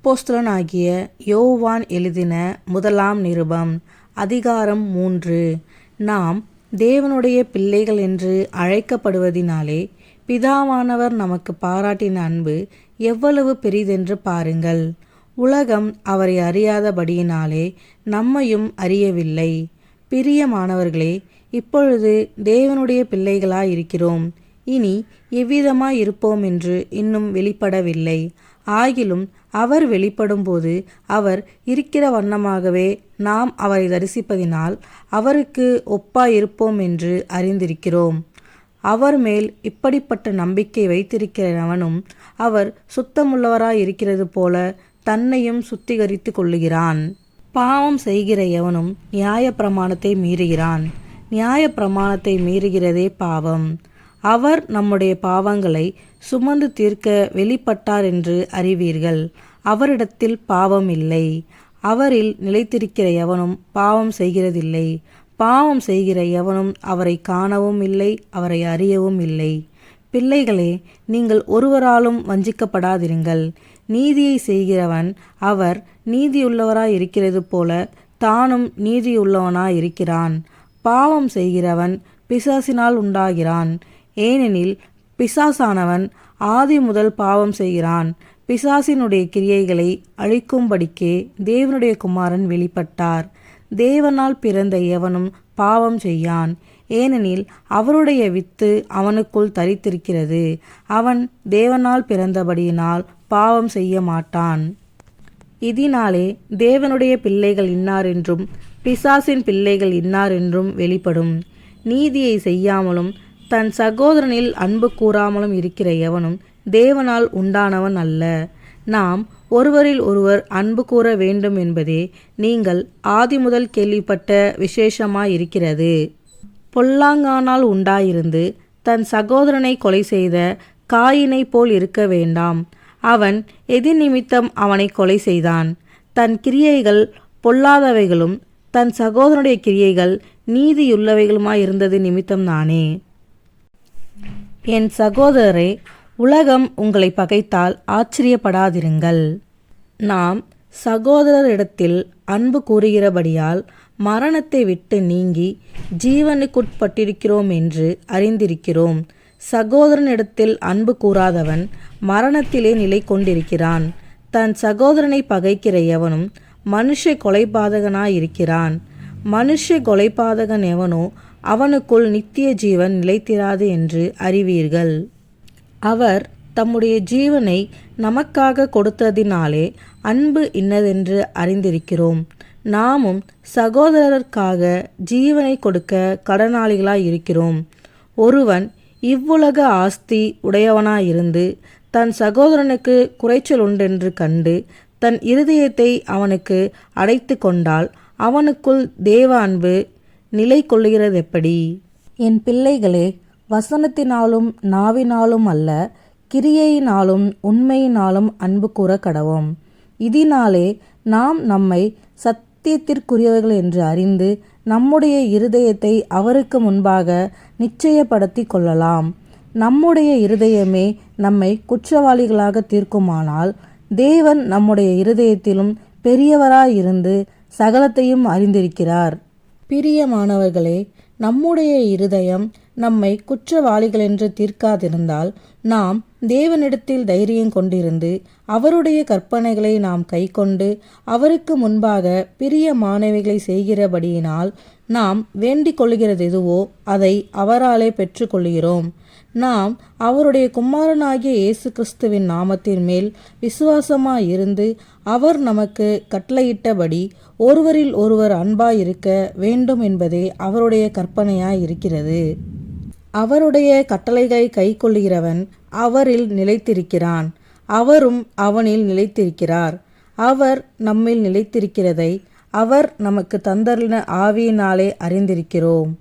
அப்போஸ்தலனாகிய யோவான் எழுதின முதலாம் நிருபம் அதிகாரம் 3. நாம் தேவனுடைய பிள்ளைகள் என்று அழைக்கப்படுவதினாலே பிதாவானவர் நமக்கு பாராட்டின அன்பு எவ்வளவு பெரிதென்று பாருங்கள். உலகம் அவரை அறியாதபடியினாலே நம்மையும் அறியவில்லை. பிரியமானவர்களே, இப்பொழுது தேவனுடைய பிள்ளைகளாயிருக்கிறோம். இனி எவ்விதமாய் இருப்போம் என்று இன்னும் வெளிப்படவில்லை. ஆகிலும் அவர் வெளிப்படும்போது அவர் இருக்கிற வண்ணமாகவே நாம் அவரை தரிசிப்பதினால் அவருக்கு ஒப்பாயிருப்போம் என்று அறிந்திருக்கிறோம். அவர் மேல் இப்படிப்பட்ட நம்பிக்கை வைத்திருக்கிறவனும் அவர் சுத்தமுள்ளவராயிருக்கிறது போல தன்னையும் சுத்திகரித்து கொள்ளுகிறான். பாவம் செய்கிற எவனும் நியாயப்பிரமாணத்தை மீறுகிறான். நியாயப்பிரமாணத்தை மீறுகிறதே பாவம். அவர் நம்முடைய பாவங்களை சுமந்து தீர்க்க வெளிப்பட்டார் என்று அறிவீர்கள். அவரிடத்தில் பாவம் இல்லை. அவரில் நிலைத்திருக்கிற எவனும் பாவம் செய்கிறதில்லை. பாவம் செய்கிற எவனும் அவரை காணவும் இல்லை, அவரை அறியவும் இல்லை. பிள்ளைகளே, நீங்கள் ஒருவராலும் வஞ்சிக்கப்படாதிருங்கள். நீதியை செய்கிறவன் அவர் நீதியுள்ளவராயிருக்கிறது போல தானும் நீதியுள்ளவனாயிருக்கிறான். பாவம் செய்கிறவன் பிசாசினால் உண்டாகிறான். ஏனெனில் பிசாசானவன் ஆதி முதல் பாவம் செய்கிறான். பிசாசினுடைய கிரியைகளை அழிக்கும்படிக்கே தேவனுடைய குமாரன் வெளிப்பட்டார். தேவனால் பிறந்த எவனும் பாவம் செய்யான். ஏனெனில் அவருடைய வித்து அவனுக்குள் தரித்திருக்கிறது. அவன் தேவனால் பிறந்தபடியினால் பாவம் செய்ய மாட்டான். இதனாலே தேவனுடைய பிள்ளைகள் இன்னாரென்றும் பிசாசின் பிள்ளைகள் இன்னாரென்றும் வெளிப்படும். நீதியை செய்யாமலும் தன் சகோதரனில் அன்பு கூறாமலும் இருக்கிற எவனும் தேவனால் உண்டானவன் அல்ல. நாம் ஒருவரில் ஒருவர் அன்பு கூற வேண்டும் என்பதே நீங்கள் ஆதிமுதல் கேள்விப்பட்ட விசேஷமாயிருக்கிறது. பொல்லாங்கானால் உண்டாயிருந்து தன் சகோதரனை கொலை செய்த காயினை போல் இருக்க வேண்டாம். அவன் எதி நிமித்தம் அவனை கொலை செய்தான்? தன் கிரியைகள் பொல்லாதவைகளும் தன் சகோதரனுடைய கிரியைகள் நீதியுள்ளவைகளுமாயிருந்தது நிமித்தம்தானே. என் சகோதரரே, உலகம் உங்களை பகைத்தால் ஆச்சரியப்படாதிருங்கள். நாம் சகோதரரிடத்தில் அன்பு கூறுகிறபடியால் மரணத்தை விட்டு நீங்கி ஜீவனுக்குட்பட்டிருக்கிறோம் என்று அறிந்திருக்கிறோம். சகோதரனிடத்தில் அன்பு கூறாதவன் மரணத்திலே நிலை கொண்டிருக்கிறான். தன் சகோதரனை பகைக்கிற எவனும் மனுஷ கொலைபாதகனாயிருக்கிறான். மனுஷ கொலைபாதகன் எவனோ அவனுக்குள் நித்திய ஜீவன் நிலைத்திராது என்று அறிவீர்கள். அவர் தம்முடைய ஜீவனை நமக்காக கொடுத்ததினாலே அன்பு இன்னதென்று அறிந்திருக்கிறோம். நாமும் சகோதரருக்காக ஜீவனை கொடுக்க கடனாளிகளாயிருக்கிறோம். ஒருவன் இவ்வுலக ஆஸ்தி உடையவனாயிருந்து தன் சகோதரனுக்கு குறைச்சல் உண்டென்று கண்டு தன் இருதயத்தை அவனுக்கு அடைத்து கொண்டால் அவனுக்குள் தேவ அன்பு நிலை கொள்ளுகிறதெப்படி? என் பிள்ளைகளே, வசனத்தினாலும் நாவினாலும் அல்ல, கிரியையினாலும் உண்மையினாலும் அன்பு கூற கடவோம். இதனாலே நாம் நம்மை சத்தியத்திற்குரியவர்கள் என்று அறிந்து நம்முடைய இருதயத்தை அவருக்கு முன்பாக நிச்சயப்படுத்தி கொள்ளலாம். நம்முடைய இருதயமே நம்மை குற்றவாளிகளாக தீர்க்குமானால் தேவன் நம்முடைய இருதயத்திலும் பெரியவராயிருந்து சகலத்தையும் அறிந்திருக்கிறார். பிரியமானவர்களே, நம்முடைய இருதயம் நம்மை குற்றவாளிகள் என்று தீர்க்காதிருந்தால் நாம் தேவனிடத்தில் தைரியம் கொண்டிருந்து அவருடைய கற்பனைகளை நாம் கைக்கொண்டு அவருக்கு முன்பாக பிரியமானவைகளை செய்கிறபடியினால் நாம் வேண்டிக் கொள்ளுகிறது எதுவோ அதை அவராலே பெற்றுக்கொள்கிறோம். நாம் அவருடைய குமாரனாகிய இயேசு கிறிஸ்துவின் நாமத்தின் மேல் விசுவாசமாயிருந்து அவர் நமக்கு கட்டளையிட்டபடி ஒருவரில் ஒருவர் அன்பாயிருக்க வேண்டும் என்பதே அவருடைய கற்பனையாயிருக்கிறது. அவருடைய கட்டளைகளை கைக்கொள்ளுகிறவன் அவரில் நிலைத்திருக்கிறான், அவரும் அவனில் நிலைத்திருக்கிறார். அவர் நம்மில் நிலைத்திருக்கிறதை அவர் நமக்கு தந்தருளின ஆவியினாலே அறிந்திருக்கிறோம்.